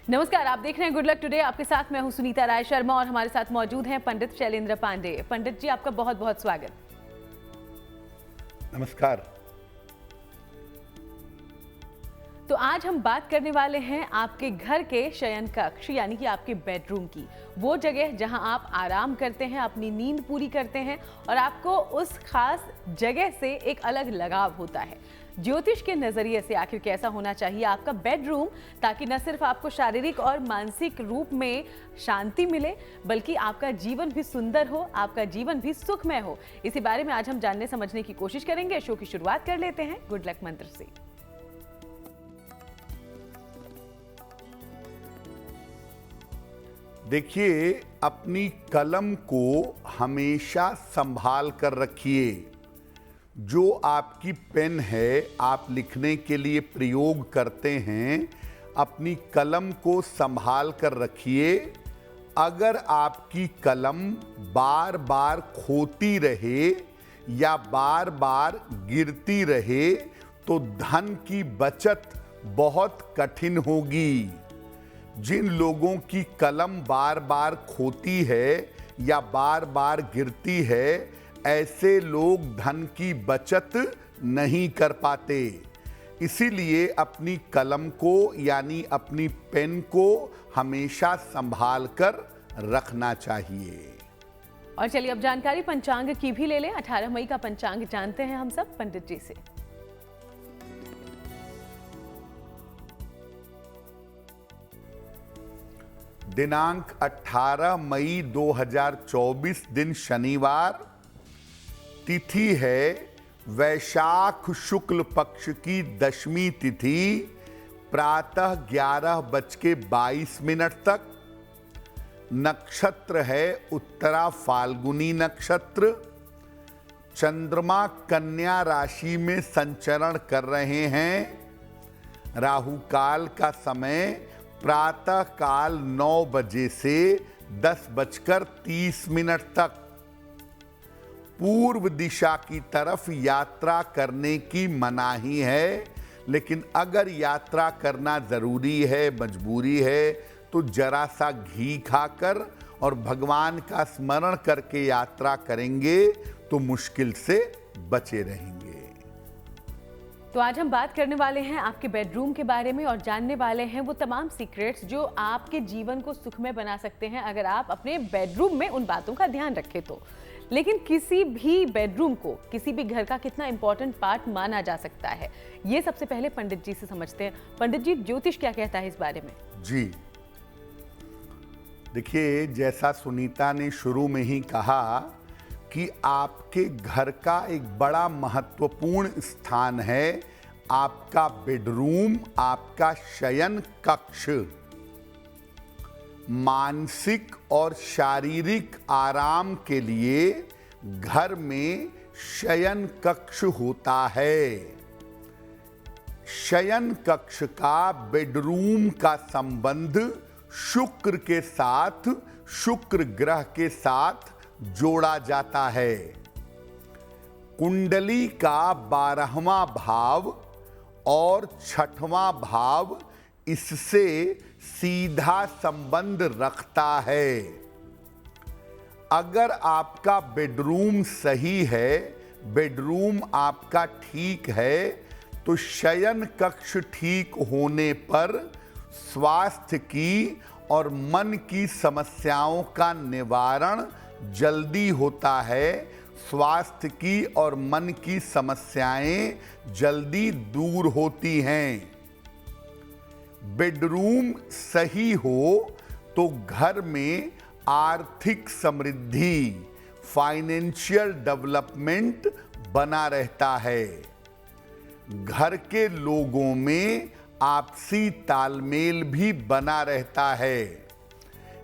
नमस्कार, आप देख रहे हैं गुड लक टुडे। आपके साथ मैं हूं सुनीता राय शर्मा और हमारे साथ मौजूद हैं पंडित शैलेंद्र पांडे। पंडित जी, आपका बहुत बहुत स्वागत। नमस्कार। तो आज हम बात करने वाले हैं आपके घर के शयन कक्ष यानी कि आपके बेडरूम की, वो जगह जहां आप आराम करते हैं, अपनी नींद पूरी करते हैं और आपको उस खास जगह से एक अलग लगाव होता है। ज्योतिष के नजरिए से आखिर कैसा होना चाहिए आपका बेडरूम, ताकि न सिर्फ आपको शारीरिक और मानसिक रूप में शांति मिले बल्कि आपका जीवन भी सुंदर हो, आपका जीवन भी सुखमय हो। इसी बारे में आज हम जानने समझने की कोशिश करेंगे। शो की शुरुआत कर लेते हैं गुड लक मंत्र से। देखिए, अपनी कलम को हमेशा संभाल कर रखिए। जो आपकी पेन है, आप लिखने के लिए प्रयोग करते हैं, अपनी कलम को संभाल कर रखिए। अगर आपकी कलम बार बार खोती रहे या बार बार गिरती रहे तो धन की बचत बहुत कठिन होगी। जिन लोगों की कलम बार बार खोती है या बार बार गिरती है, ऐसे लोग धन की बचत नहीं कर पाते। इसीलिए अपनी कलम को यानी अपनी पेन को हमेशा संभाल कर रखना चाहिए। और चलिए अब जानकारी पंचांग की भी ले लें। 18 मई का पंचांग जानते हैं हम सब पंडित जी से। दिनांक 18 मई 2024 दिन शनिवार, तिथि है वैशाख शुक्ल पक्ष की दशमी तिथि, प्रातः 11:22 तक। नक्षत्र है उत्तरा फाल्गुनी नक्षत्र। चंद्रमा कन्या राशि में संचरण कर रहे हैं। राहु काल का समय प्रातः काल 9 बजे से 10:30 तक। पूर्व दिशा की तरफ यात्रा करने की मनाही है, लेकिन अगर यात्रा करना जरूरी है, मजबूरी है, तो जरा सा घी खाकर और भगवान का स्मरण करके यात्रा करेंगे तो मुश्किल से बचे रहेंगे। तो आज हम बात करने वाले हैं आपके बेडरूम के बारे में और जानने वाले हैं वो तमाम सीक्रेट्स जो आपके जीवन को सुखमय बना सकते हैं अगर आप अपने बेडरूम में उन बातों का ध्यान रखें तो। लेकिन किसी भी बेडरूम को किसी भी घर का कितना इंपॉर्टेंट पार्ट माना जा सकता है, ये सबसे पहले पंडित जी से समझते हैं। पंडित जी, ज्योतिष क्या कहता है इस बारे में? जी देखिए, जैसा सुनीता ने शुरू में ही कहा कि आपके घर का एक बड़ा महत्वपूर्ण स्थान है आपका बेडरूम, आपका शयन कक्ष। मानसिक और शारीरिक आराम के लिए घर में शयन कक्ष होता है। शयन कक्ष का बेडरूम का संबंध शुक्र के साथ, शुक्र ग्रह के साथ जोड़ा जाता है। कुंडली का 12वां भाव और 6वां भाव इससे सीधा संबंध रखता है। अगर आपका बेडरूम सही है, बेडरूम आपका ठीक है, तो शयन कक्ष ठीक होने पर स्वास्थ्य की और मन की समस्याओं का निवारण जल्दी होता है। स्वास्थ्य की और मन की समस्याएं जल्दी दूर होती हैं। बेडरूम सही हो तो घर में आर्थिक समृद्धि, फाइनेंशियल डेवलपमेंट बना रहता है। घर के लोगों में आपसी तालमेल भी बना रहता है।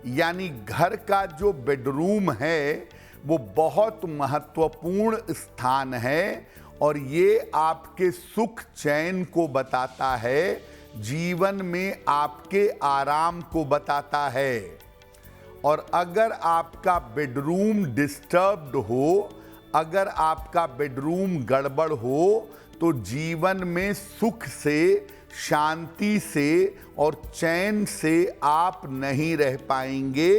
यानी घर का जो बेडरूम है वो बहुत महत्वपूर्ण स्थान है और ये आपके सुख चैन को बताता है, जीवन में आपके आराम को बताता है। और अगर आपका बेडरूम डिस्टर्ब्ड हो, अगर आपका बेडरूम गड़बड़ हो, तो जीवन में सुख से, शांति से और चैन से आप नहीं रह पाएंगे।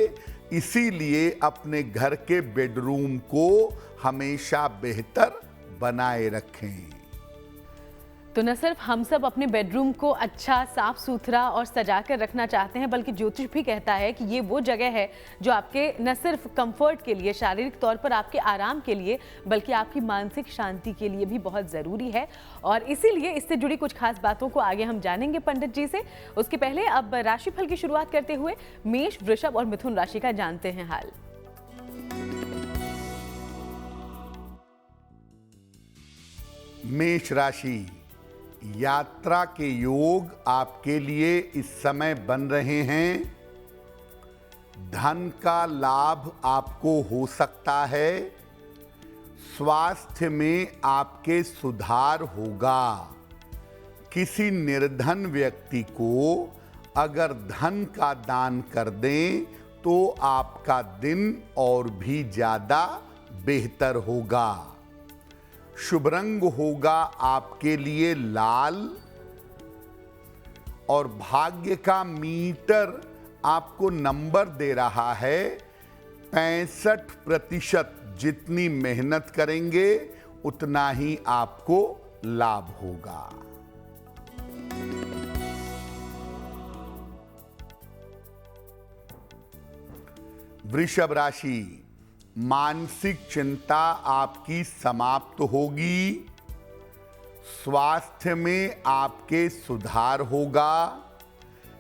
इसीलिए अपने घर के बेडरूम को हमेशा बेहतर बनाए रखें। तो न सिर्फ हम सब अपने बेडरूम को अच्छा, साफ सुथरा और सजा कर रखना चाहते हैं, बल्कि ज्योतिष भी कहता है कि ये वो जगह है जो आपके न सिर्फ कंफर्ट के लिए, शारीरिक तौर पर आपके आराम के लिए, बल्कि आपकी मानसिक शांति के लिए भी बहुत ज़रूरी है। और इसीलिए इससे जुड़ी कुछ खास बातों को आगे हम जानेंगे पंडित जी से। उसके पहले अब राशिफल की शुरुआत करते हुए मेष, वृषभ और मिथुन राशि का जानते हैं हाल। मेष राशि, यात्रा के योग आपके लिए इस समय बन रहे हैं। धन का लाभ आपको हो सकता है। स्वास्थ्य में आपके सुधार होगा। किसी निर्धन व्यक्ति को अगर धन का दान कर दें तो आपका दिन और भी ज्यादा बेहतर होगा। शुभ रंग होगा आपके लिए लाल और भाग्य का मीटर आपको नंबर दे रहा है 65%। जितनी मेहनत करेंगे उतना ही आपको लाभ होगा। वृषभ राशि, मानसिक चिंता आपकी समाप्त होगी। स्वास्थ्य में आपके सुधार होगा।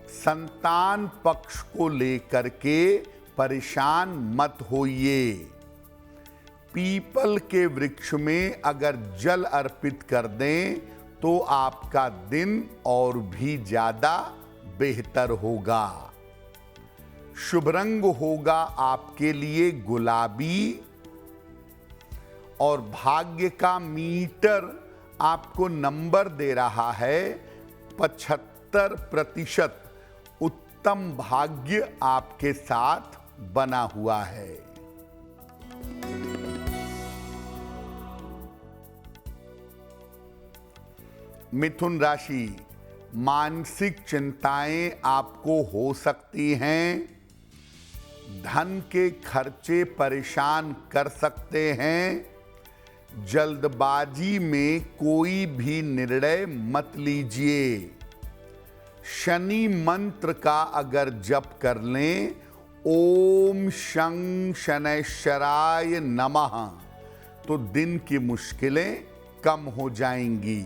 संतान पक्ष को लेकर के परेशान मत होइए। पीपल के वृक्ष में अगर जल अर्पित कर दें तो आपका दिन और भी ज्यादा बेहतर होगा। शुभ रंग होगा आपके लिए गुलाबी और भाग्य का मीटर आपको नंबर दे रहा है 75%। उत्तम भाग्य आपके साथ बना हुआ है। मिथुन राशि, मानसिक चिंताएं आपको हो सकती हैं। धन के खर्चे परेशान कर सकते हैं। जल्दबाजी में कोई भी निर्णय मत लीजिए। शनि मंत्र का अगर जप कर लें, ओम शं शनैश्चराय नमः, तो दिन की मुश्किलें कम हो जाएंगी।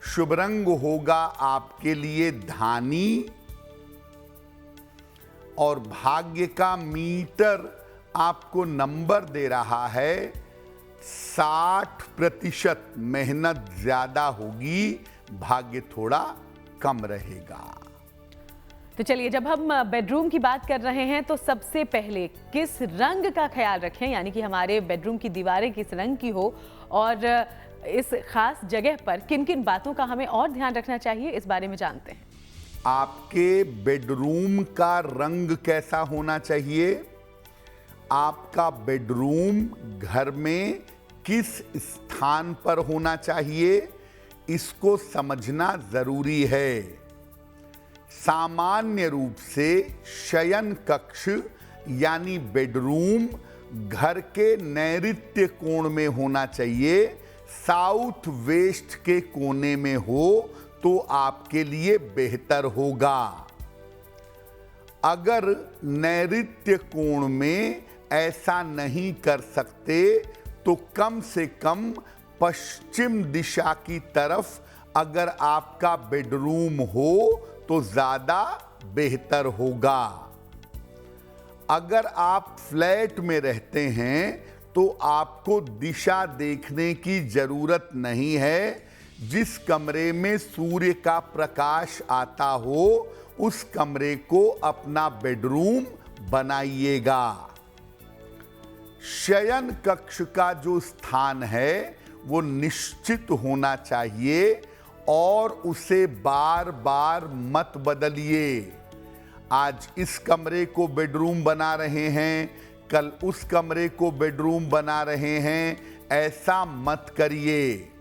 शुभ रंग होगा आपके लिए धानी और भाग्य का मीटर आपको नंबर दे रहा है 60%। मेहनत ज्यादा होगी, भाग्य थोड़ा कम रहेगा। तो चलिए, जब हम बेडरूम की बात कर रहे हैं तो सबसे पहले किस रंग का ख्याल रखें, यानी कि हमारे बेडरूम की दीवारें किस रंग की हो और इस खास जगह पर किन किन बातों का हमें और ध्यान रखना चाहिए, इस बारे में जानते हैं। आपके बेडरूम का रंग कैसा होना चाहिए? आपका बेडरूम घर में किस स्थान पर होना चाहिए, इसको समझना जरूरी है। सामान्य रूप से शयन कक्ष यानी बेडरूम घर के नैऋत्य कोण में होना चाहिए। साउथ वेस्ट के कोने में हो तो आपके लिए बेहतर होगा। अगर नैऋत्य कोण में ऐसा नहीं कर सकते तो कम से कम पश्चिम दिशा की तरफ अगर आपका बेडरूम हो तो ज्यादा बेहतर होगा। अगर आप फ्लैट में रहते हैं तो आपको दिशा देखने की जरूरत नहीं है। जिस कमरे में सूर्य का प्रकाश आता हो उस कमरे को अपना बेडरूम बनाइएगा। शयन कक्ष का जो स्थान है वो निश्चित होना चाहिए और उसे बार बार मत बदलिए। आज इस कमरे को बेडरूम बना रहे हैं, कल उस कमरे को बेडरूम बना रहे हैं, ऐसा मत करिए।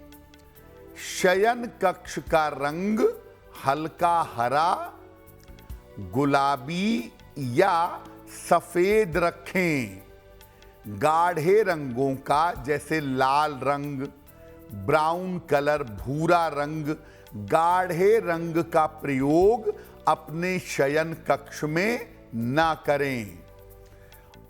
शयन कक्ष का रंग हल्का हरा, गुलाबी या सफेद रखें। गाढ़े रंगों का जैसे लाल रंग, ब्राउन कलर, भूरा रंग, गाढ़े रंग का प्रयोग अपने शयन कक्ष में ना करें।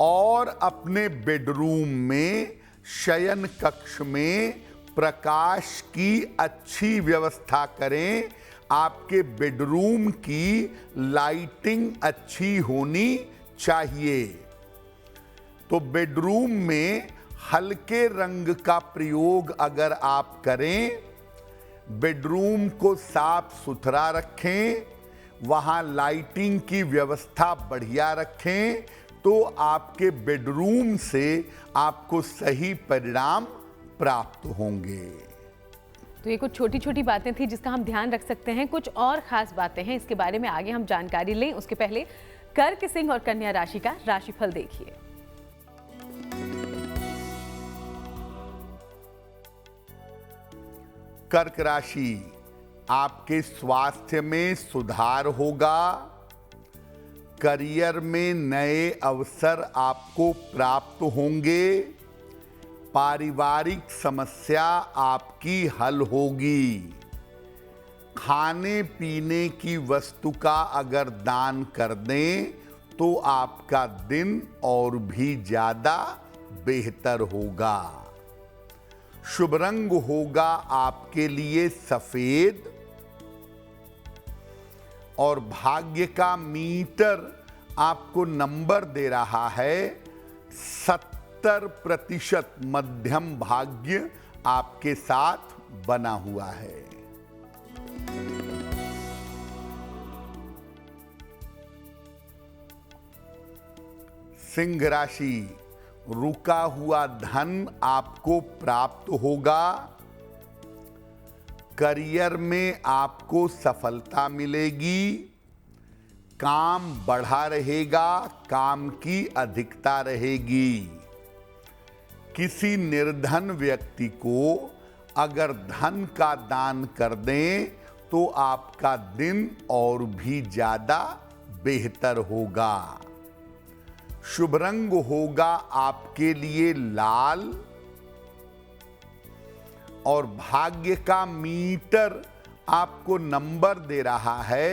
और अपने बेडरूम में, शयन कक्ष में प्रकाश की अच्छी व्यवस्था करें। आपके बेडरूम की लाइटिंग अच्छी होनी चाहिए। तो बेडरूम में हल्के रंग का प्रयोग अगर आप करें, बेडरूम को साफ सुथरा रखें, वहां लाइटिंग की व्यवस्था बढ़िया रखें, तो आपके बेडरूम से आपको सही परिणाम प्राप्त होंगे। तो ये कुछ छोटी छोटी बातें थी जिसका हम ध्यान रख सकते हैं। कुछ और खास बातें हैं, इसके बारे में आगे हम जानकारी लें। उसके पहले कर्क, सिंह और कन्या राशि का राशिफल देखिए। कर्क राशि, आपके स्वास्थ्य में सुधार होगा। करियर में नए अवसर आपको प्राप्त होंगे। पारिवारिक समस्या आपकी हल होगी। खाने पीने की वस्तु का अगर दान कर दें तो आपका दिन और भी ज्यादा बेहतर होगा। शुभ रंग होगा आपके लिए सफेद। और भाग्य का मीटर आपको नंबर दे रहा है 70% मध्यम भाग्य आपके साथ बना हुआ है। सिंह राशि, रुका हुआ धन आपको प्राप्त होगा। करियर में आपको सफलता मिलेगी। काम बढ़ा रहेगा, काम की अधिकता रहेगी। किसी निर्धन व्यक्ति को अगर धन का दान कर दें तो आपका दिन और भी ज्यादा बेहतर होगा। शुभ रंग होगा आपके लिए लाल। और भाग्य का मीटर आपको नंबर दे रहा है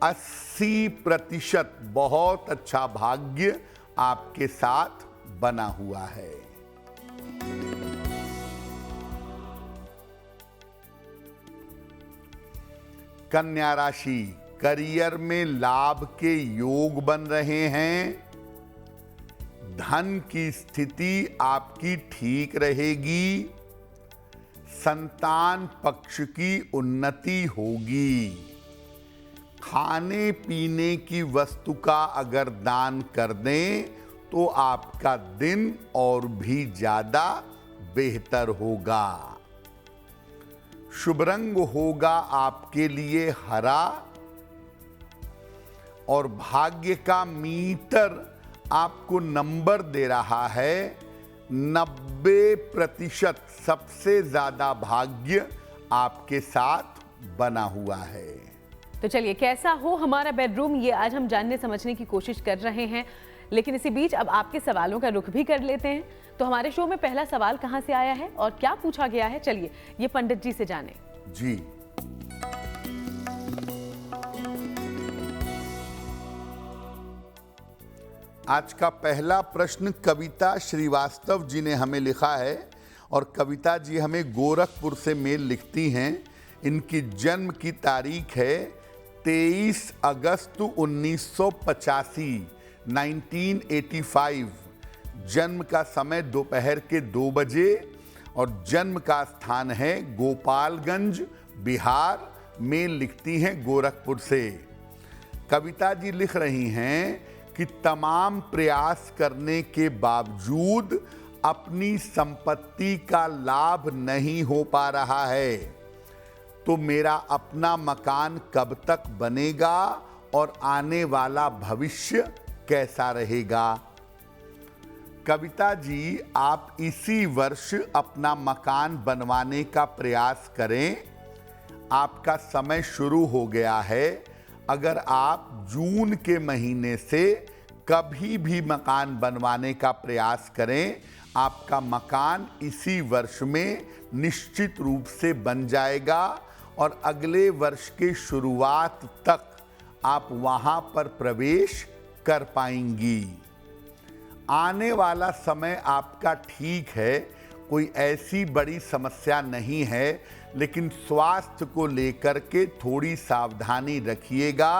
80%। बहुत अच्छा भाग्य आपके साथ बना हुआ है। कन्या राशि, करियर में लाभ के योग बन रहे हैं। धन की स्थिति आपकी ठीक रहेगी। संतान पक्ष की उन्नति होगी। खाने पीने की वस्तु का अगर दान कर दें तो आपका दिन और भी ज्यादा बेहतर होगा। शुभ रंग होगा आपके लिए हरा। और भाग्य का मीटर आपको नंबर दे रहा है 90%। सबसे ज्यादा भाग्य आपके साथ बना हुआ है। तो चलिए, कैसा हो हमारा बेडरूम, ये आज हम जानने समझने की कोशिश कर रहे हैं। लेकिन इसी बीच अब आपके सवालों का रुख भी कर लेते हैं। तो हमारे शो में पहला सवाल कहां से आया है और क्या पूछा गया है, चलिए ये पंडित जी से जानें। जी, आज का पहला प्रश्न कविता श्रीवास्तव जी ने हमें लिखा है। और कविता जी हमें गोरखपुर से मेल लिखती हैं। इनकी जन्म की तारीख है 23 अगस्त 1985, 1985। जन्म का समय दोपहर के 2 बजे और जन्म का स्थान है गोपालगंज, बिहार। मेल लिखती हैं गोरखपुर से। कविता जी लिख रही हैं कि तमाम प्रयास करने के बावजूद अपनी संपत्ति का लाभ नहीं हो पा रहा है। तो मेरा अपना मकान कब तक बनेगा और आने वाला भविष्य कैसा रहेगा। कविता जी, आप इसी वर्ष अपना मकान बनवाने का प्रयास करें। आपका समय शुरू हो गया है। अगर आप जून के महीने से कभी भी मकान बनवाने का प्रयास करें, आपका मकान इसी वर्ष में निश्चित रूप से बन जाएगा और अगले वर्ष के शुरुआत तक आप वहां पर प्रवेश कर पाएंगी। आने वाला समय आपका ठीक है, कोई ऐसी बड़ी समस्या नहीं है, लेकिन स्वास्थ्य को लेकर के थोड़ी सावधानी रखिएगा।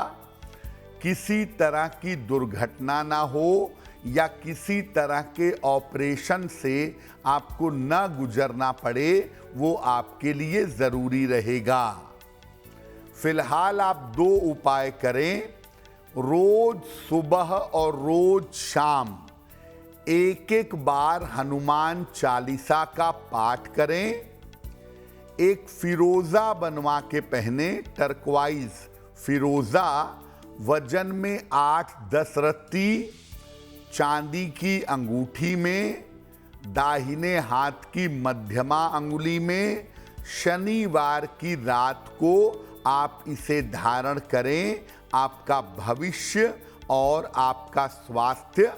किसी तरह की दुर्घटना ना हो या किसी तरह के ऑपरेशन से आपको न गुजरना पड़े, वो आपके लिए ज़रूरी रहेगा। फिलहाल आप 2 उपाय करें। रोज सुबह और रोज शाम एक बार हनुमान चालीसा का पाठ करें। एक फिरोजा बनवा के पहने, टर्कवाइज फिरोजा, वजन में 8-10 रत्ती, चांदी की अंगूठी में, दाहिने हाथ की मध्यमा अंगुली में। शनिवार की रात को आप इसे धारण करें। आपका भविष्य और आपका स्वास्थ्य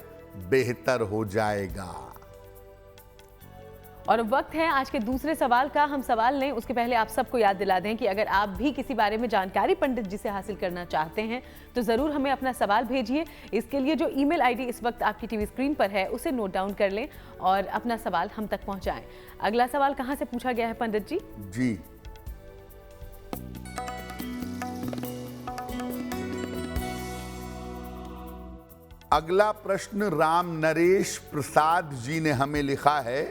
बेहतर हो जाएगा। और वक्त है आज के दूसरे सवाल का। हम सवाल लें उसके पहले आप सबको याद दिला दें कि अगर आप भी किसी बारे में जानकारी पंडित जी से हासिल करना चाहते हैं तो ज़रूर हमें अपना सवाल भेजिए। इसके लिए जो ईमेल आईडी इस वक्त आपकी टीवी स्क्रीन पर है उसे नोट डाउन कर लें और अपना सवाल हम तक पहुंचाएं। अगला सवाल कहां से पूछा गया है पंडित जी? जी, अगला प्रश्न राम नरेश प्रसाद जी ने हमें लिखा है।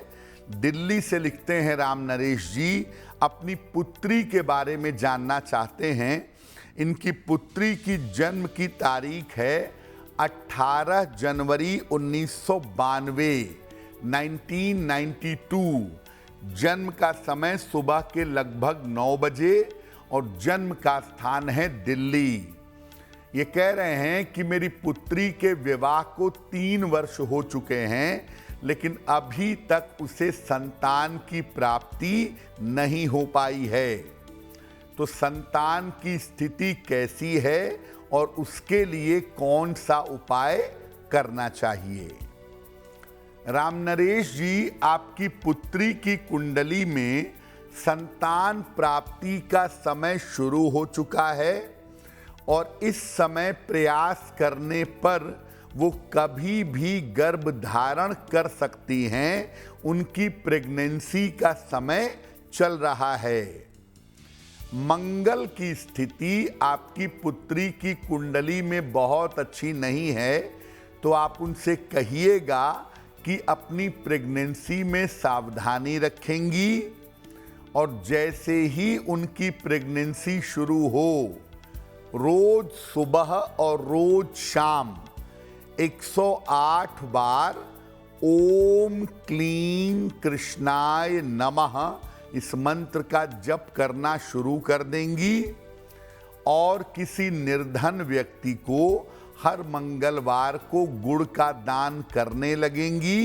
दिल्ली से लिखते हैं राम नरेश जी, अपनी पुत्री के बारे में जानना चाहते हैं। इनकी पुत्री की जन्म की तारीख है 18 जनवरी 1992, 1992। जन्म का समय सुबह के लगभग 9 बजे और जन्म का स्थान है दिल्ली। ये कह रहे हैं कि मेरी पुत्री के विवाह को 3 वर्ष हो चुके हैं, लेकिन अभी तक उसे संतान की प्राप्ति नहीं हो पाई है। तो संतान की स्थिति कैसी है और उसके लिए कौन सा उपाय करना चाहिए? राम नरेश जी, आपकी पुत्री की कुंडली में संतान प्राप्ति का समय शुरू हो चुका है और इस समय प्रयास करने पर वो कभी भी गर्भ धारण कर सकती हैं। उनकी प्रेगनेंसी का समय चल रहा है। मंगल की स्थिति आपकी पुत्री की कुंडली में बहुत अच्छी नहीं है, तो आप उनसे कहिएगा कि अपनी प्रेगनेंसी में सावधानी रखेंगी और जैसे ही उनकी प्रेगनेंसी शुरू हो, रोज सुबह और रोज शाम 108 बार ओम क्लीं कृष्णाय नमः इस मंत्र का जप करना शुरू कर देंगी और किसी निर्धन व्यक्ति को हर मंगलवार को गुड़ का दान करने लगेंगी।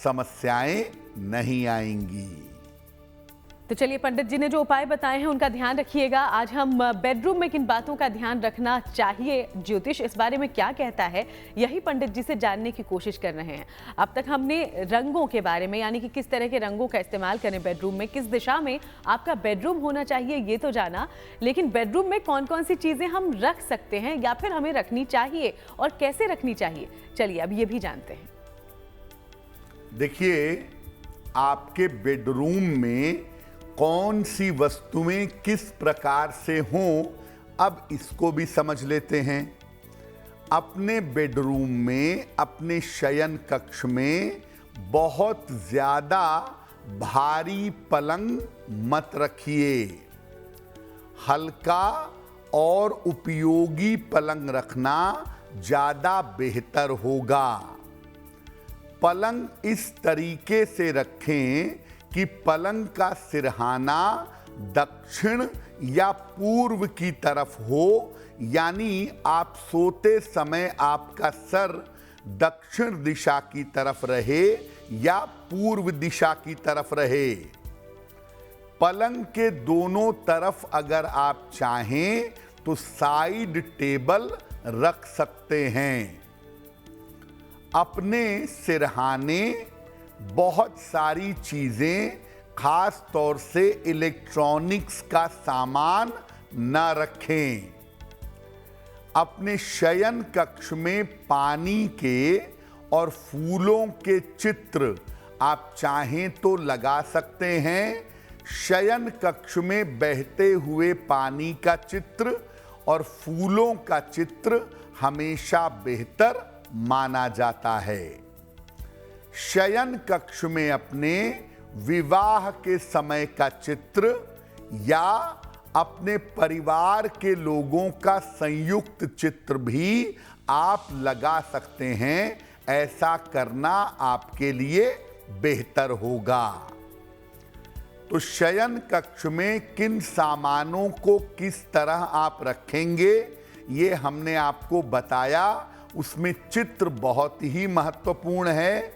समस्याएं नहीं आएंगी। तो चलिए, पंडित जी ने जो उपाय बताए हैं उनका ध्यान रखिएगा। आज हम बेडरूम में किन बातों का ध्यान रखना चाहिए, ज्योतिष इस बारे में क्या कहता है, यही पंडित जी से जानने की कोशिश कर रहे हैं। अब तक हमने रंगों के बारे में, यानी कि किस तरह के रंगों का इस्तेमाल करें बेडरूम में, किस दिशा में आपका बेडरूम होना चाहिए, ये तो जाना। लेकिन बेडरूम में कौन कौन सी चीज़ें हम रख सकते हैं या फिर हमें रखनी चाहिए और कैसे रखनी चाहिए, चलिए अब ये भी जानते हैं। देखिए, आपके बेडरूम में कौन सी वस्तुएं किस प्रकार से हों, अब इसको भी समझ लेते हैं। अपने बेडरूम में, अपने शयन कक्ष में बहुत ज्यादा भारी पलंग मत रखिए। हल्का और उपयोगी पलंग रखना ज्यादा बेहतर होगा। पलंग इस तरीके से रखें कि पलंग का सिरहाना दक्षिण या पूर्व की तरफ हो, यानी आप सोते समय आपका सर दक्षिण दिशा की तरफ रहे या पूर्व दिशा की तरफ रहे। पलंग के दोनों तरफ अगर आप चाहें तो साइड टेबल रख सकते हैं। अपने सिरहाने बहुत सारी चीजें, खास तौर से इलेक्ट्रॉनिक्स का सामान न रखें। अपने शयन कक्ष में पानी के और फूलों के चित्र आप चाहें तो लगा सकते हैं। शयन कक्ष में बहते हुए पानी का चित्र और फूलों का चित्र हमेशा बेहतर माना जाता है। शयन कक्ष में अपने विवाह के समय का चित्र या अपने परिवार के लोगों का संयुक्त चित्र भी आप लगा सकते हैं। ऐसा करना आपके लिए बेहतर होगा। तो शयन कक्ष में किन सामानों को किस तरह आप रखेंगे, ये हमने आपको बताया। उसमें चित्र बहुत ही महत्वपूर्ण है।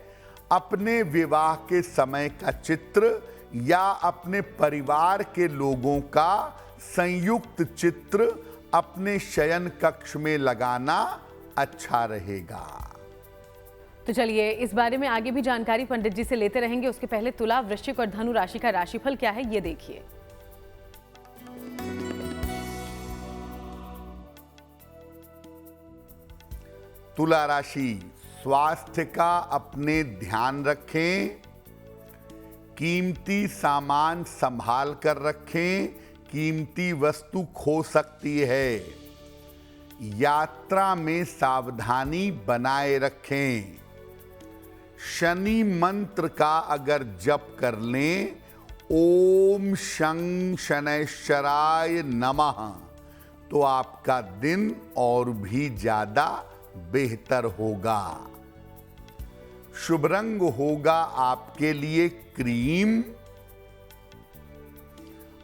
अपने विवाह के समय का चित्र या अपने परिवार के लोगों का संयुक्त चित्र अपने शयन कक्ष में लगाना अच्छा रहेगा। तो चलिए इस बारे में आगे भी जानकारी पंडित जी से लेते रहेंगे। उसके पहले तुला, वृश्चिक और धनु राशि का राशिफल क्या है ये देखिए। तुला राशि, स्वास्थ्य का अपने ध्यान रखें। कीमती सामान संभाल कर रखें, कीमती वस्तु खो सकती है। यात्रा में सावधानी बनाए रखें। शनि मंत्र का अगर जप कर लें, ओम शं शनैश्चराय नमः, तो आपका दिन और भी ज्यादा बेहतर होगा। शुभ रंग होगा आपके लिए क्रीम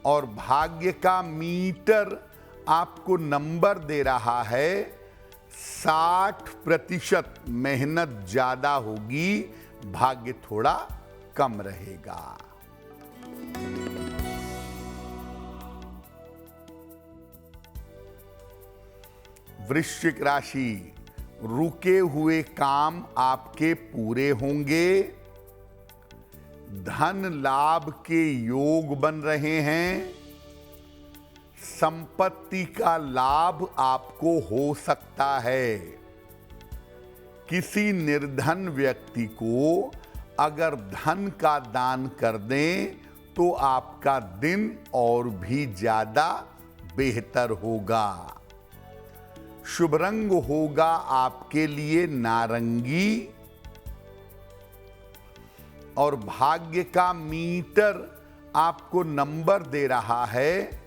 और भाग्य का मीटर आपको नंबर दे रहा है 60%। मेहनत ज्यादा होगी, भाग्य थोड़ा कम रहेगा। वृश्चिक राशि, रुके हुए काम आपके पूरे होंगे। धन लाभ के योग बन रहे हैं। संपत्ति का लाभ आपको हो सकता है। किसी निर्धन व्यक्ति को अगर धन का दान कर दें तो आपका दिन और भी ज्यादा बेहतर होगा। शुभ रंग होगा आपके लिए नारंगी और भाग्य का मीटर आपको नंबर दे रहा है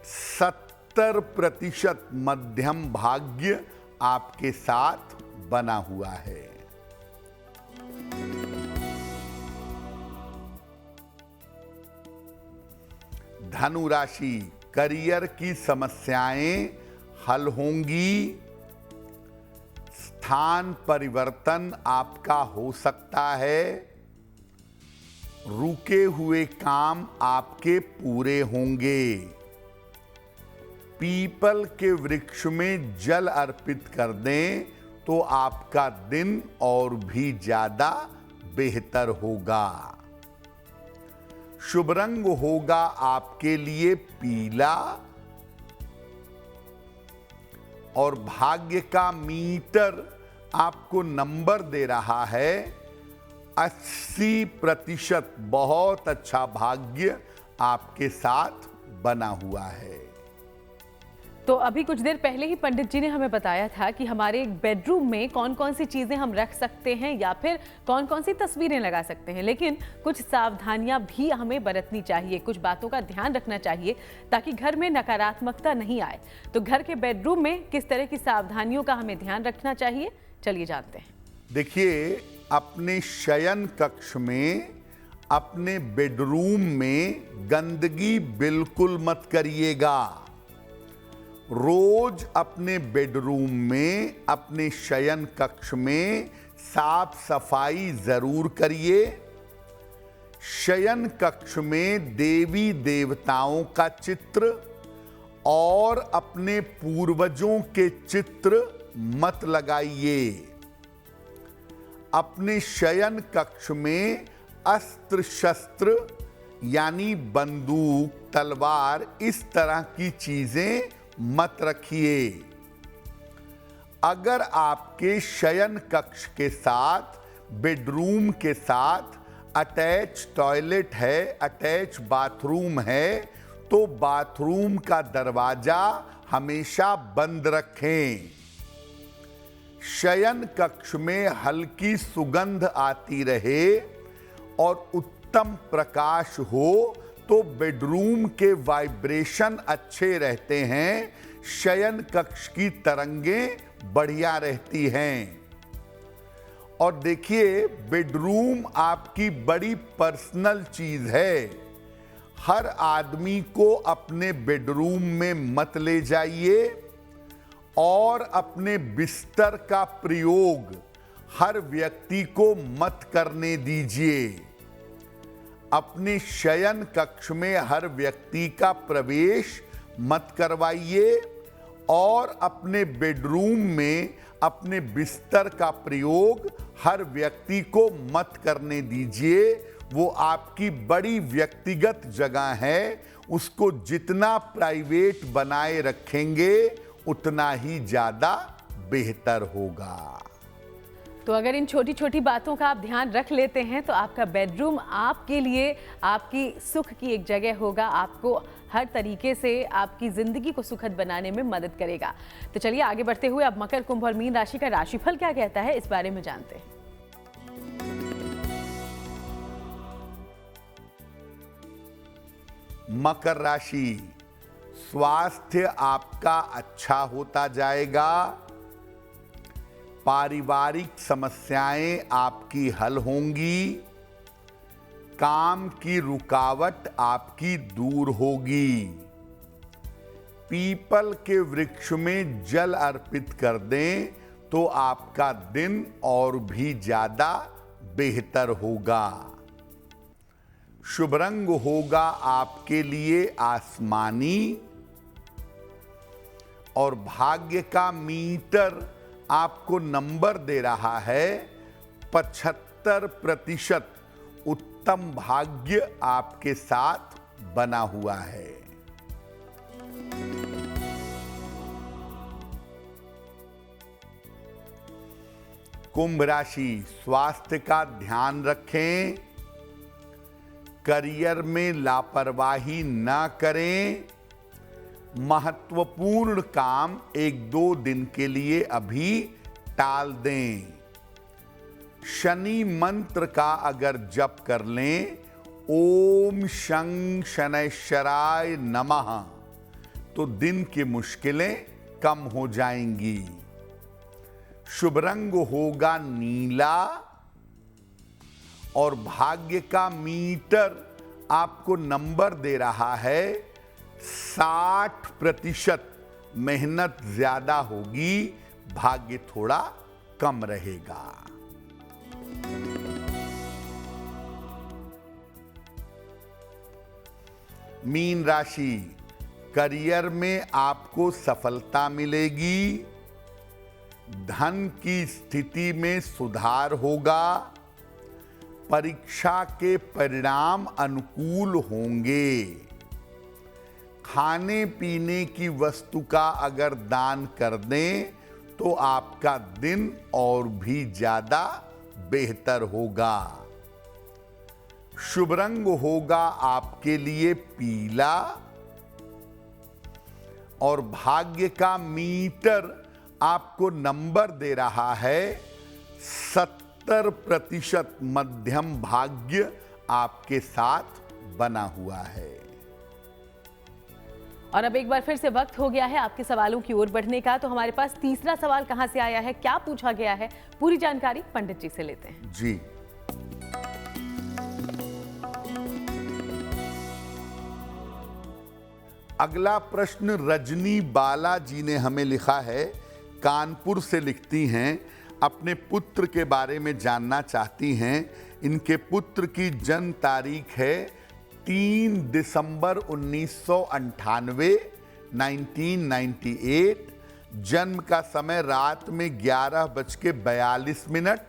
70%। मध्यम भाग्य आपके साथ बना हुआ है। धनु राशि, करियर की समस्याएं हल होंगी। स्थान परिवर्तन आपका हो सकता है। रुके हुए काम आपके पूरे होंगे। पीपल के वृक्ष में जल अर्पित कर दें तो आपका दिन और भी ज्यादा बेहतर होगा। शुभ रंग होगा आपके लिए पीला और भाग्य का मीटर आपको नंबर दे रहा है 80%। बहुत अच्छा भाग्य आपके साथ बना हुआ है। तो अभी कुछ देर पहले ही पंडित जी ने हमें बताया था कि हमारे बेडरूम में कौन कौन सी चीजें हम रख सकते हैं या फिर कौन कौन सी तस्वीरें लगा सकते हैं, लेकिन कुछ सावधानियां भी हमें बरतनी चाहिए, कुछ बातों का ध्यान रखना चाहिए ताकि घर में नकारात्मकता नहीं आए। तो घर के बेडरूम में किस तरह की सावधानियों का हमें ध्यान रखना चाहिए, चलिए जानते हैं। देखिए, अपने शयन कक्ष में अपने बेडरूम में गंदगी बिल्कुल मत करिएगा। रोज अपने बेडरूम में, अपने शयन कक्ष में साफ सफाई जरूर करिए। शयन कक्ष में देवी देवताओं का चित्र और अपने पूर्वजों के चित्र मत लगाइए। अपने शयन कक्ष में अस्त्र शस्त्र यानी बंदूक, तलवार, इस तरह की चीजें मत रखिए। अगर आपके शयन कक्ष के साथ, बेडरूम के साथ अटैच टॉयलेट है, अटैच बाथरूम है, तो बाथरूम का दरवाजा हमेशा बंद रखें। शयन कक्ष में हल्की सुगंध आती रहे और उत्तम प्रकाश हो तो बेडरूम के वाइब्रेशन अच्छे रहते हैं, शयन कक्ष की तरंगें बढ़िया रहती हैं। और देखिए, बेडरूम आपकी बड़ी पर्सनल चीज है। हर आदमी को अपने बेडरूम में मत ले जाइए और अपने बिस्तर का प्रयोग हर व्यक्ति को मत करने दीजिए। अपने शयन कक्ष में हर व्यक्ति का प्रवेश मत करवाइए और अपने बेडरूम में अपने बिस्तर का प्रयोग हर व्यक्ति को मत करने दीजिए। वो आपकी बड़ी व्यक्तिगत जगह है, उसको जितना प्राइवेट बनाए रखेंगे उतना ही ज्यादा बेहतर होगा। तो अगर इन छोटी छोटी बातों का आप ध्यान रख लेते हैं तो आपका बेडरूम आपके लिए आपकी सुख की एक जगह होगा, आपको हर तरीके से आपकी जिंदगी को सुखद बनाने में मदद करेगा। तो चलिए आगे बढ़ते हुए अब मकर, कुंभ और मीन राशि का राशिफल क्या कहता है, इस बारे में जानते हैं। मकर राशि, स्वास्थ्य आपका अच्छा होता जाएगा। पारिवारिक समस्याएं आपकी हल होंगी। काम की रुकावट आपकी दूर होगी। पीपल के वृक्ष में जल अर्पित कर दें तो आपका दिन और भी ज्यादा बेहतर होगा। शुभ रंग होगा आपके लिए आसमानी और भाग्य का मीटर आपको नंबर दे रहा है 75%। उत्तम भाग्य आपके साथ बना हुआ है। कुंभ राशि, स्वास्थ्य का ध्यान रखें। करियर में लापरवाही न करें। महत्वपूर्ण काम 1-2 दिन के लिए अभी टाल दें। शनि मंत्र का अगर जप कर लें, ओम शं शनैश्चराय नमः, तो दिन की मुश्किलें कम हो जाएंगी। शुभ रंग होगा नीला और भाग्य का मीटर आपको नंबर दे रहा है 60%। मेहनत ज्यादा होगी, भाग्य थोड़ा कम रहेगा। मीन राशि, करियर में आपको सफलता मिलेगी। धन की स्थिति में सुधार होगा। परीक्षा के परिणाम अनुकूल होंगे। खाने पीने की वस्तु का अगर दान कर दें तो आपका दिन और भी ज्यादा बेहतर होगा। शुभ रंग होगा आपके लिए पीला और भाग्य का मीटर आपको नंबर दे रहा है 70%। मध्यम भाग्य आपके साथ बना हुआ है। और अब एक बार फिर से वक्त हो गया है आपके सवालों की ओर बढ़ने का। तो हमारे पास तीसरा सवाल कहां से आया है, क्या पूछा गया है, पूरी जानकारी पंडित जी से लेते हैं। जी, अगला प्रश्न रजनी बाला जी ने हमें लिखा है, कानपुर से लिखती हैं, अपने पुत्र के बारे में जानना चाहती हैं। इनके पुत्र की जन्म तारीख है 3 दिसंबर 1998, 1998। जन्म का समय रात में 11:42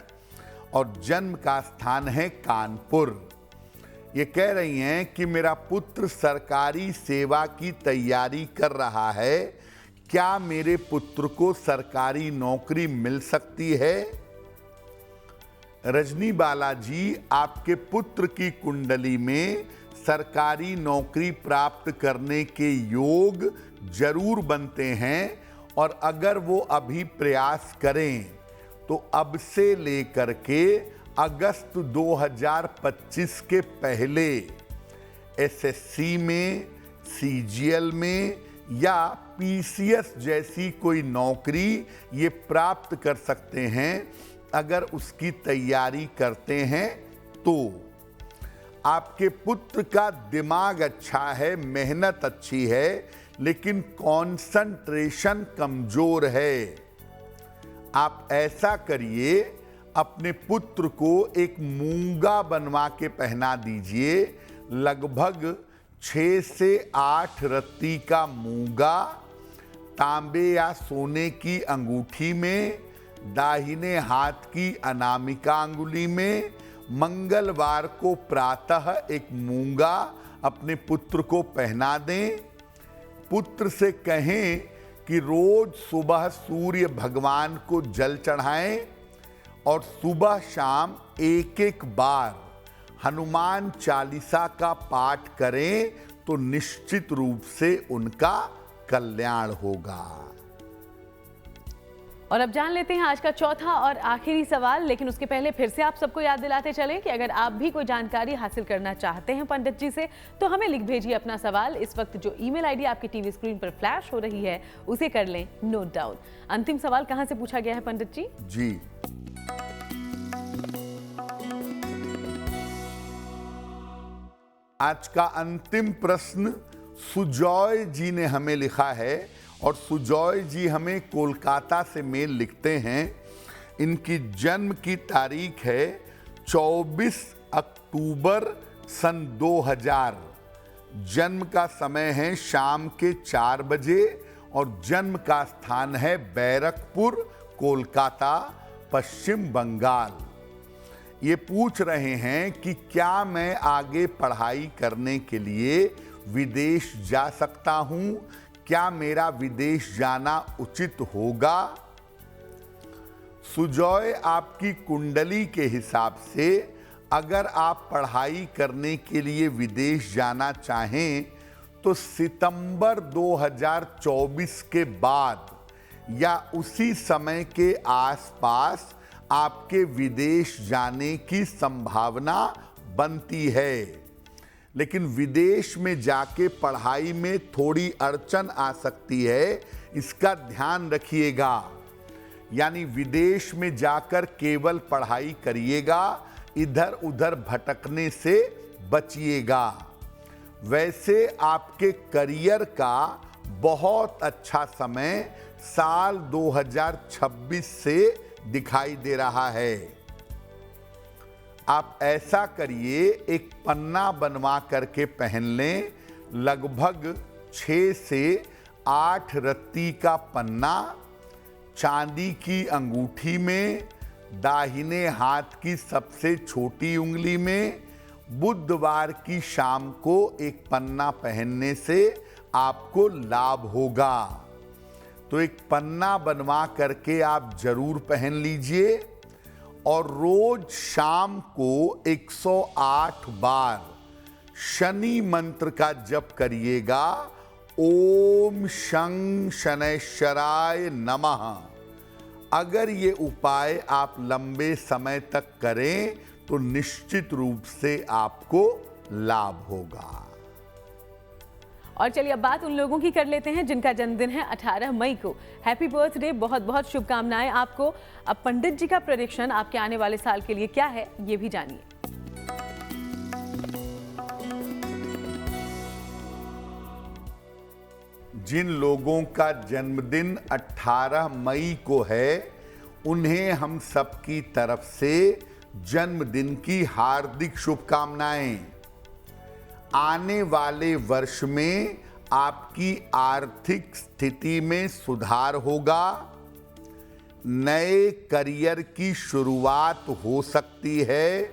और जन्म का स्थान है कानपुर। ये कह रही हैं कि मेरा पुत्र सरकारी सेवा की तैयारी कर रहा है, क्या मेरे पुत्र को सरकारी नौकरी मिल सकती है? रजनी बाला जी, आपके पुत्र की कुंडली में सरकारी नौकरी प्राप्त करने के योग जरूर बनते हैं, और अगर वो अभी प्रयास करें तो अब से लेकर के अगस्त 2025 के पहले एसएससी में, सीजीएल में या पीसीएस जैसी कोई नौकरी ये प्राप्त कर सकते हैं अगर उसकी तैयारी करते हैं तो। आपके पुत्र का दिमाग अच्छा है, मेहनत अच्छी है, लेकिन कंसंट्रेशन कमजोर है। आप ऐसा करिए, अपने पुत्र को एक मूंगा बनवा के पहना दीजिए, लगभग 6 से 8 रत्ती का मूंगा, तांबे या सोने की अंगूठी में, दाहिने हाथ की अनामिका अंगुली में। मंगलवार को प्रातः एक मूंगा अपने पुत्र को पहना दें। पुत्र से कहें कि रोज सुबह सूर्य भगवान को जल चढ़ाएं और सुबह शाम एक बार हनुमान चालीसा का पाठ करें तो निश्चित रूप से उनका कल्याण होगा। और अब जान लेते हैं आज का चौथा और आखिरी सवाल, लेकिन उसके पहले फिर से आप सबको याद दिलाते चलें कि अगर आप भी कोई जानकारी हासिल करना चाहते हैं पंडित जी से, तो हमें लिख भेजिए अपना सवाल। इस वक्त जो ईमेल आईडी आपकी टीवी स्क्रीन पर फ्लैश हो रही है उसे कर लें नोट डाउन। अंतिम सवाल कहां से पूछा गया है पंडित जी? जी, आज का अंतिम प्रश्न सुजॉय जी ने हमें लिखा है, और सुजॉय जी हमें कोलकाता से मेल लिखते हैं। इनकी जन्म की तारीख है 24 अक्टूबर सन 2000। जन्म का समय है शाम के 4 बजे और जन्म का स्थान है बैरकपुर, कोलकाता, पश्चिम बंगाल। ये पूछ रहे हैं कि क्या मैं आगे पढ़ाई करने के लिए विदेश जा सकता हूं? क्या मेरा विदेश जाना उचित होगा? सुजॉय, आपकी कुंडली के हिसाब से अगर आप पढ़ाई करने के लिए विदेश जाना चाहें तो सितंबर 2024 के बाद या उसी समय के आसपास आपके विदेश जाने की संभावना बनती है। लेकिन विदेश में जाके पढ़ाई में थोड़ी अड़चन आ सकती है, इसका ध्यान रखिएगा। यानी विदेश में जाकर केवल पढ़ाई करिएगा, इधर उधर भटकने से बचिएगा। वैसे आपके करियर का बहुत अच्छा समय साल 2026 से दिखाई दे रहा है। आप ऐसा करिए, एक पन्ना बनवा करके पहन लें, लगभग 6 से 8 रत्ती का पन्ना, चांदी की अंगूठी में, दाहिने हाथ की सबसे छोटी उंगली में। बुधवार की शाम को एक पन्ना पहनने से आपको लाभ होगा। तो एक पन्ना बनवा करके आप जरूर पहन लीजिए और रोज शाम को 108 बार शनि मंत्र का जप करिएगा, ओम शं शनैश्चराय नमः। अगर ये उपाय आप लंबे समय तक करें तो निश्चित रूप से आपको लाभ होगा। और चलिए अब बात उन लोगों की कर लेते हैं जिनका जन्मदिन है 18 मई को। हैप्पी बर्थडे, बहुत बहुत शुभकामनाएं आपको। अब पंडित जी का प्रेडिक्शन आपके आने वाले साल के लिए क्या है, ये भी जानिए। जिन लोगों का जन्मदिन 18 मई को है उन्हें हम सबकी तरफ से जन्मदिन की हार्दिक शुभकामनाएं। आने वाले वर्ष में आपकी आर्थिक स्थिति में सुधार होगा। नए करियर की शुरुआत हो सकती है।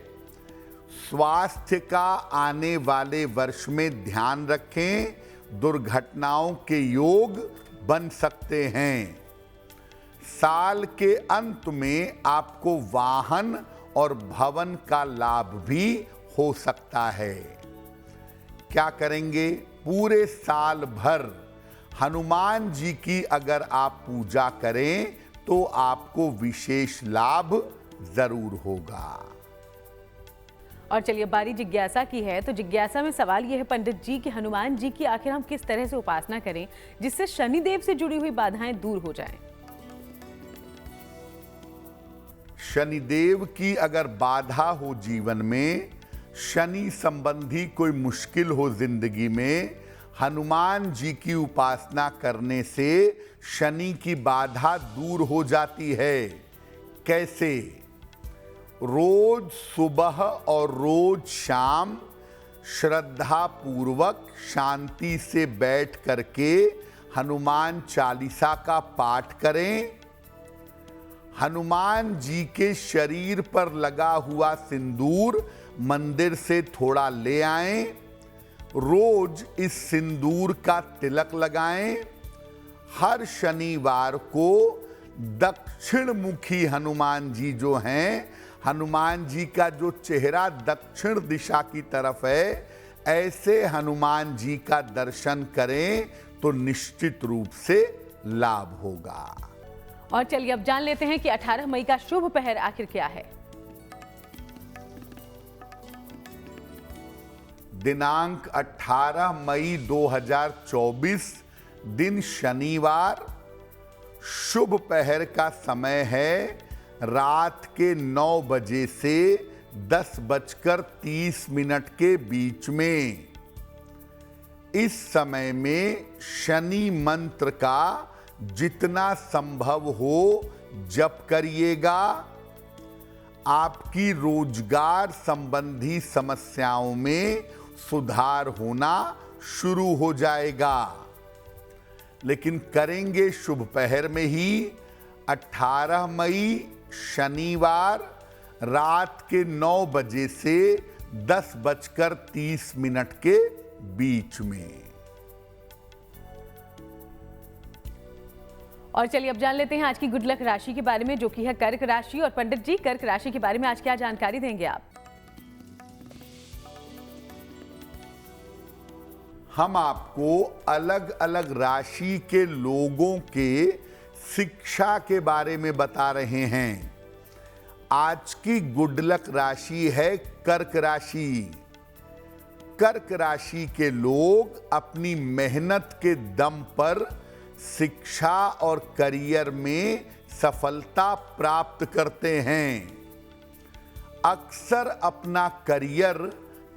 स्वास्थ्य का आने वाले वर्ष में ध्यान रखें, दुर्घटनाओं के योग बन सकते हैं। साल के अंत में आपको वाहन और भवन का लाभ भी हो सकता है। क्या करेंगे? पूरे साल भर हनुमान जी की अगर आप पूजा करें तो आपको विशेष लाभ जरूर होगा। और चलिए बारी जिज्ञासा की है, तो जिज्ञासा में सवाल यह है पंडित जी कि हनुमान जी की आखिर हम किस तरह से उपासना करें जिससे शनिदेव से जुड़ी हुई बाधाएं दूर हो जाएं? शनिदेव की अगर बाधा हो जीवन में, शनि संबंधी कोई मुश्किल हो जिंदगी में, हनुमान जी की उपासना करने से शनि की बाधा दूर हो जाती है। कैसे? रोज सुबह और रोज शाम श्रद्धा पूर्वक शांति से बैठ करके हनुमान चालीसा का पाठ करें। हनुमान जी के शरीर पर लगा हुआ सिंदूर मंदिर से थोड़ा ले आएं। रोज इस सिंदूर का तिलक लगाएं। हर शनिवार को दक्षिण मुखी हनुमान जी जो हैं, हनुमान जी का जो चेहरा दक्षिण दिशा की तरफ है, ऐसे हनुमान जी का दर्शन करें तो निश्चित रूप से लाभ होगा। और चलिए अब जान लेते हैं कि 18 मई का शुभ पहर आखिर क्या है। दिनांक 18 मई 2024 दिन शनिवार। शुभ पहर का समय है रात के 9 बजे से 10:30 के बीच में। इस समय में शनि मंत्र का जितना संभव हो जप करिएगा। आपकी रोजगार संबंधी समस्याओं में सुधार होना शुरू हो जाएगा। लेकिन करेंगे शुभ पहर में ही। 18 मई शनिवार रात के 9 बजे से 10:30 के बीच में। और चलिए अब जान लेते हैं आज की गुड लक राशि के बारे में, जो कि है कर्क राशि। और पंडित जी, कर्क राशि के बारे में आज क्या जानकारी देंगे आप? हम आपको अलग अलग राशि के लोगों के शिक्षा के बारे में बता रहे हैं। आज की गुड लक राशि है कर्क राशि। कर्क राशि के लोग अपनी मेहनत के दम पर शिक्षा और करियर में सफलता प्राप्त करते हैं। अक्सर अपना करियर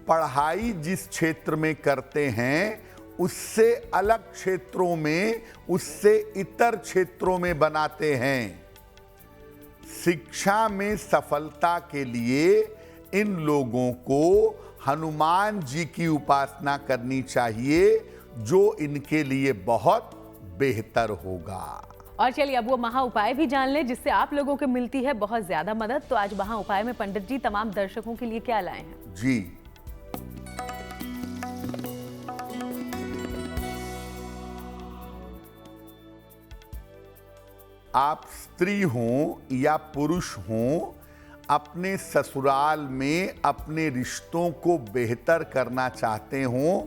पढ़ाई जिस क्षेत्र में करते हैं उससे अलग क्षेत्रों में, उससे इतर क्षेत्रों में बनाते हैं। शिक्षा में सफलता के लिए इन लोगों को हनुमान जी की उपासना करनी चाहिए, जो इनके लिए बहुत बेहतर होगा। और चलिए अब वो महा उपाय भी जान ले जिससे आप लोगों को मिलती है बहुत ज्यादा मदद। तो आज महा उपाय में पंडित जी तमाम दर्शकों के लिए क्या लाए हैं? जी, आप स्त्री हों या पुरुष हों, अपने ससुराल में अपने रिश्तों को बेहतर करना चाहते हों,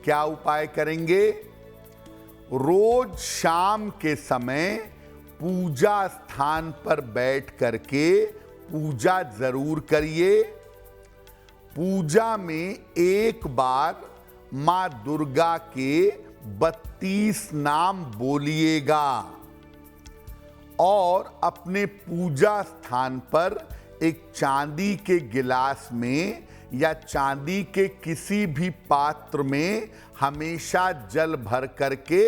क्या उपाय करेंगे? रोज शाम के समय पूजा स्थान पर बैठ करके पूजा जरूर करिए। पूजा में एक बार मां दुर्गा के 32 नाम बोलिएगा और अपने पूजा स्थान पर एक चांदी के गिलास में या चांदी के किसी भी पात्र में हमेशा जल भर करके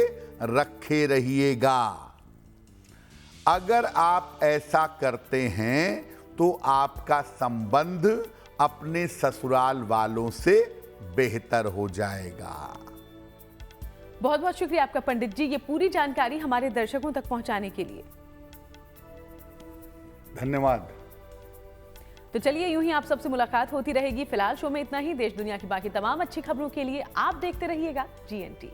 रखे रहिएगा। अगर आप ऐसा करते हैं तो आपका संबंध अपने ससुराल वालों से बेहतर हो जाएगा। बहुत बहुत शुक्रिया आपका पंडित जी, ये पूरी जानकारी हमारे दर्शकों तक पहुंचाने के लिए। धन्यवाद। तो चलिए यूं ही आप सबसे मुलाकात होती रहेगी। फिलहाल शो में इतना ही। देश दुनिया की बाकी तमाम अच्छी खबरों के लिए आप देखते रहिएगा GNT।